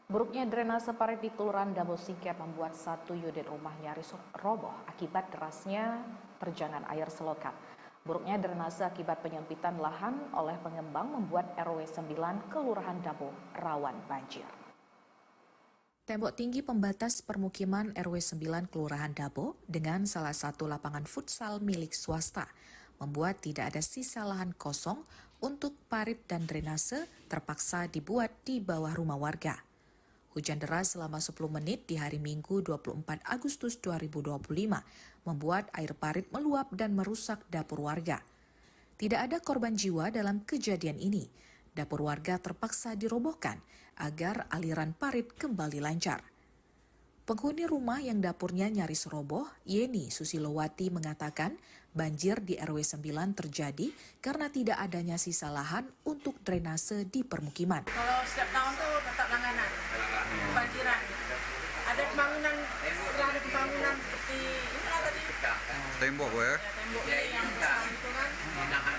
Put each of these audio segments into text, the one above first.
Buruknya drainase parit di Kelurahan Dabo Singkep membuat satu unit rumah nyaris roboh akibat derasnya terjangan air selokan. Buruknya drainase akibat penyempitan lahan oleh pengembang membuat RW 9 Kelurahan Dabo rawan banjir. Tembok tinggi pembatas permukiman RW 9 Kelurahan Dabo dengan salah satu lapangan futsal milik swasta membuat tidak ada sisa lahan kosong untuk parit dan drainase terpaksa dibuat di bawah rumah warga. Hujan deras selama 10 menit di hari Minggu 24 Agustus 2025 membuat air parit meluap dan merusak dapur warga. Tidak ada korban jiwa dalam kejadian ini. Dapur warga terpaksa dirobohkan agar aliran parit kembali lancar. Penghuni rumah yang dapurnya nyaris roboh, Yeni Susilowati mengatakan banjir di RW 9 terjadi karena tidak adanya sisa lahan untuk drainase di permukiman. Kalau setiap tahun tuh tetap langganan, banjiran. Ada pembangunan, setelah ada pembangunan seperti inilah tadi. Tembok ya? Tembok yang besar itu kan,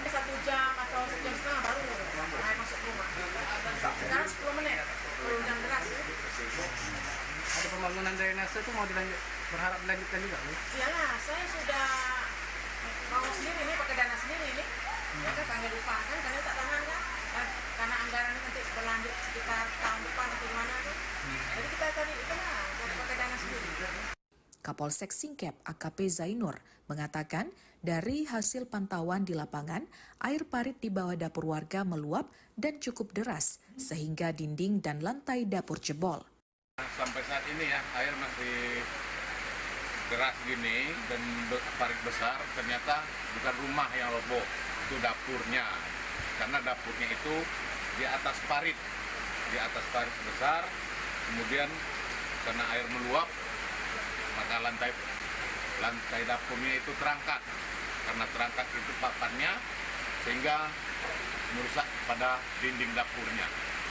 1 jam atau 1 jam setengah baru air masuk rumah. Sekarang 10 menit, hujan deras. Ada pembangunan drainase itu mau berharap dilanjutkan juga? Iyalah, saya sudah mau sendiri nih, pakai dana sendiri nih. Ya kan, panggil upah kan, karena tak tahan kan. Karena anggaran ini nanti berlanjut sekitar tahun depan atau gimana kan. Jadi kita tadi itu lah, pakai dana sendiri. Kapolsek Singkep AKP Zainur mengatakan dari hasil pantauan di lapangan, air parit di bawah dapur warga meluap dan cukup deras sehingga dinding dan lantai dapur jebol. Sampai saat ini ya, air masih deras gini dan parit besar, ternyata bukan rumah yang roboh, itu dapurnya. Karena dapurnya itu di atas parit besar, kemudian karena air meluap, maka lantai dapurnya itu terangkat. Karena terangkat itu papannya, sehingga merusak pada dinding dapurnya.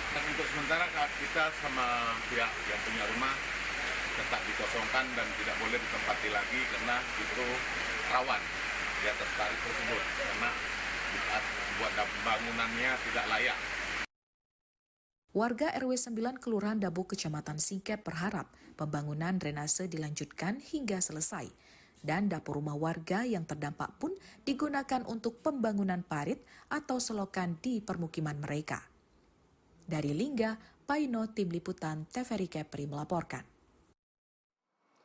Dan untuk sementara kita sama pihak yang punya rumah tetap dikosongkan dan tidak boleh ditempati lagi karena itu rawan di atas parit tersebut karena buat bangunannya tidak layak. Warga RW 9 Kelurahan Dabo Kecamatan Singkep berharap pembangunan drainase dilanjutkan hingga selesai dan dapur rumah warga yang terdampak pun digunakan untuk pembangunan parit atau selokan di permukiman mereka. Dari Lingga, Paino, Tim Liputan TVRI Kepri melaporkan.